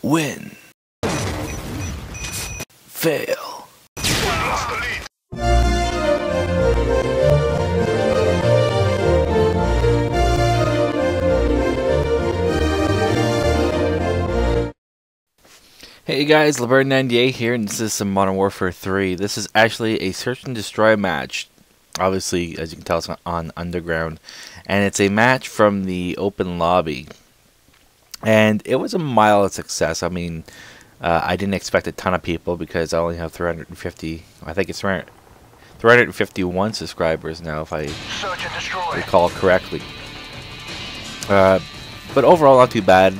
Win. Fail. Hey guys, Laverne98 here, and this is some Modern Warfare 3. This is actually a search and destroy match. Obviously, as you can tell, it's on Underground. And it's a match from the open lobby. And it was a mild success. I mean, I didn't expect a ton of people because I only have 350, I think it's 351 subscribers now, if I recall correctly. But overall, not too bad.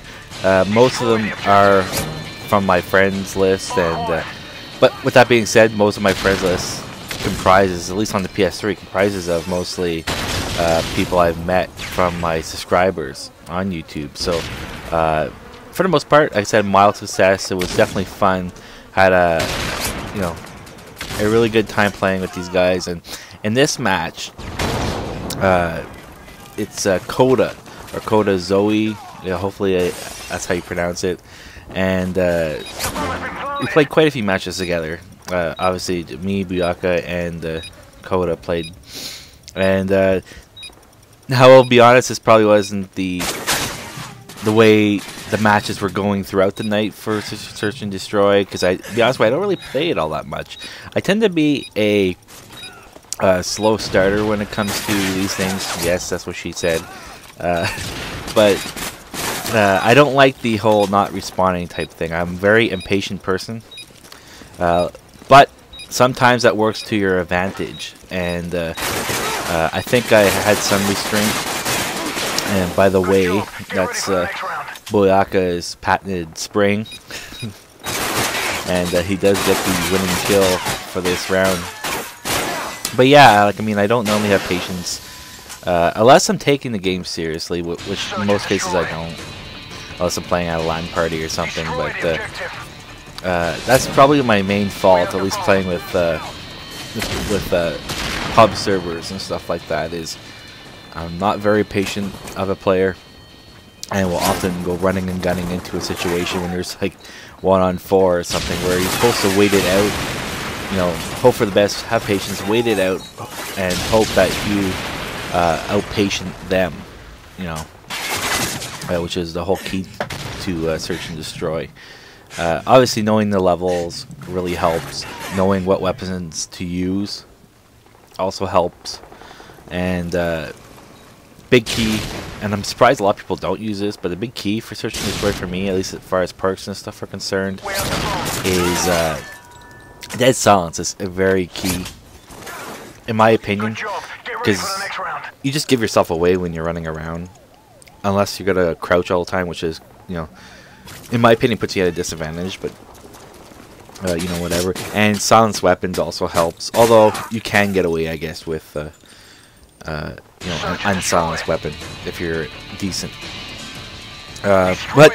Most of them are from my friends list, and but with that being said, most of my friends list comprises, at least on the PS3, comprises of mostly people I've met from my subscribers on YouTube. So for the most part, like I said, mild success. It was definitely fun. Had a a really good time playing with these guys, and in this match, it's Coda or Coda Zoe. Hopefully that's how you pronounce it. And we played quite a few matches together. Obviously, me, Buyaka, and Coda played. And I will be honest, this probably wasn't the way the matches were going throughout the night for Search and Destroy. Because to be honest with you, I don't really play it all that much. I tend to be a slow starter when it comes to these things. Yes, that's what she said. But I don't like the whole not respawning type thing. I'm a very impatient person. But sometimes that works to your advantage. And I think I had some restraint. And by the way, that's Buyaka's patented spraying. And he does get the winning kill for this round. But yeah, I mean, I don't normally have patience. Unless I'm taking the game seriously, which in most cases I don't. Unless I'm playing at a LAN party or something, but that's probably my main fault. At least playing with pub servers and stuff like that, is I'm not very patient of a player, and will often go running and gunning into a situation when there's like 1-on-4 or something where you're supposed to wait it out. Hope for the best, have patience, wait it out, and hope that you outpatient them. Which is the whole key to Search and Destroy. Obviously, knowing the levels really helps. Knowing what weapons to use also helps. And big key, and I'm surprised a lot of people don't use this, but the big key for Search and Destroy for me, at least as far as perks and stuff are concerned, is dead silence. Is very key, in my opinion, because you just give yourself away when you're running around. Unless you're gonna crouch all the time, which is, in my opinion, puts you at a disadvantage. But whatever. And silenced weapons also helps. Although you can get away, I guess, with an unsilenced weapon if you're decent. But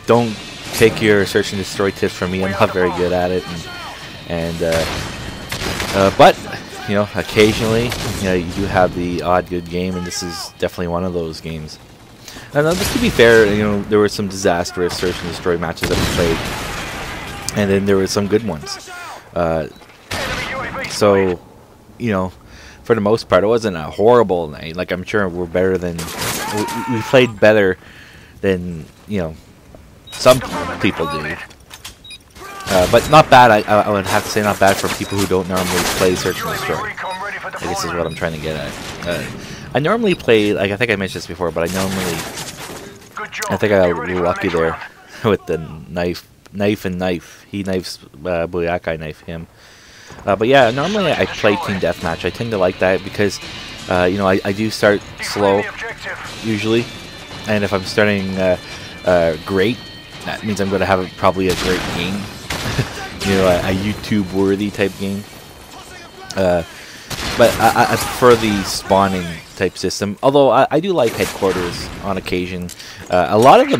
don't take your Search and Destroy tips from me. I'm not very good at it. But occasionally, you do have the odd good game, and this is definitely one of those games. And to be fair, there were some disastrous Search and Destroy matches that we played, and then there were some good ones. So, for the most part, it wasn't a horrible night. Like, I'm sure we're better than we played better than some people do. But not bad. I would have to say not bad for people who don't normally play Search and Destroy. I guess is what I'm trying to get at. I normally play, like I think I mentioned this before, but I think I got lucky there with the knife. He knifes Buyaka, I knife him. But yeah, normally I play Team Deathmatch. I tend to like that because, I do start slow, usually. And if I'm starting great, that means I'm going to have probably a great game. A YouTube-worthy type game. But I prefer the spawning type system. Although I do like headquarters on occasion. A lot of the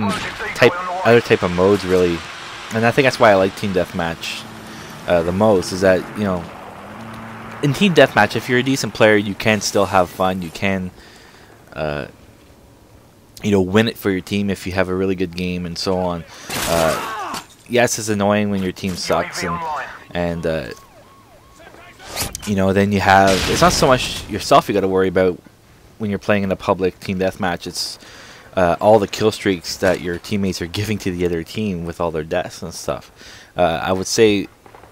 other type of modes really, and I think that's why I like Team Deathmatch the most. Is that in Team Deathmatch, if you're a decent player, you can still have fun. You can win it for your team if you have a really good game and so on. Yes, it's annoying when your team sucks, and then you have, it's not so much yourself you got to worry about when you're playing in a public team deathmatch. It's all the kill streaks that your teammates are giving to the other team with all their deaths and stuff. I would say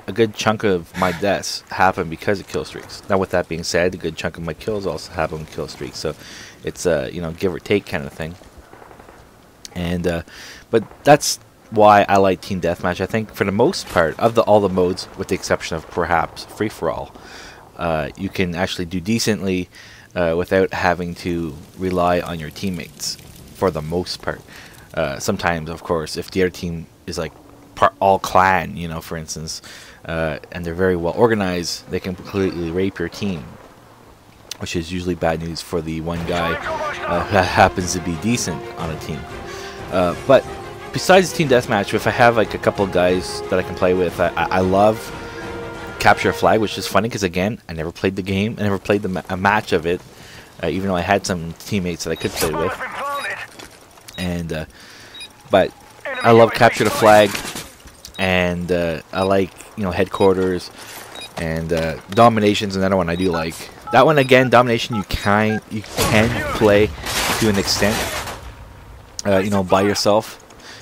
a good chunk of my deaths happen because of kill streaks. Now, with that being said, a good chunk of my kills also happen with kill streaks. So it's give or take kind of thing. And but that's why I like team deathmatch. I think for the most part of all the modes, with the exception of perhaps free for all, you can actually do decently without having to rely on your teammates for the most part. Sometimes, of course, if the other team is like all clan, for instance, and they're very well organized, they can completely rape your team, which is usually bad news for the one guy that happens to be decent on a team. But besides team deathmatch, if I have like a couple of guys that I can play with, I love capture a flag, which is funny because, again, I never played the game. I never played a match of it, even though I had some teammates that I could play with. And but I love capture the flag, and I like headquarters, and domination's another one I do like. That one, again, domination you can play to an extent, by yourself,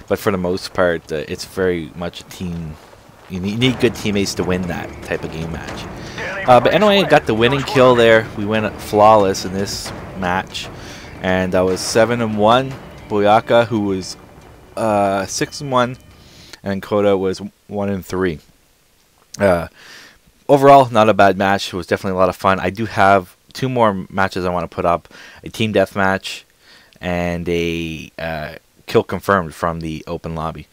but for the most part, it's very much a team. You need good teammates to win that type of game match. But anyway, got the winning kill there. We went flawless in this match, and I was 7-1. Booyaka, who was 6-1, and Coda was 1-3. Overall, not a bad match. It was definitely a lot of fun. I do have 2 more matches I want to put up: a team deathmatch and a kill confirmed from the open lobby.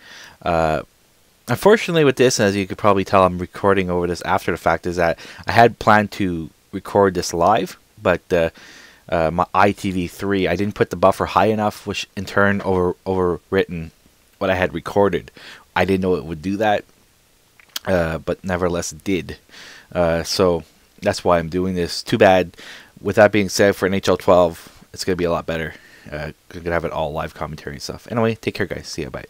Unfortunately, with this, as you could probably tell, I'm recording over this after the fact, is that I had planned to record this live, but my ITV3, I didn't put the buffer high enough, which in turn overwritten what I had recorded. I didn't know it would do that, but nevertheless it did. So that's why I'm doing this. Too bad. With that being said, for NHL 12, it's going to be a lot better. Going to have it all live commentary and stuff. Anyway, take care, guys. See ya. Bye.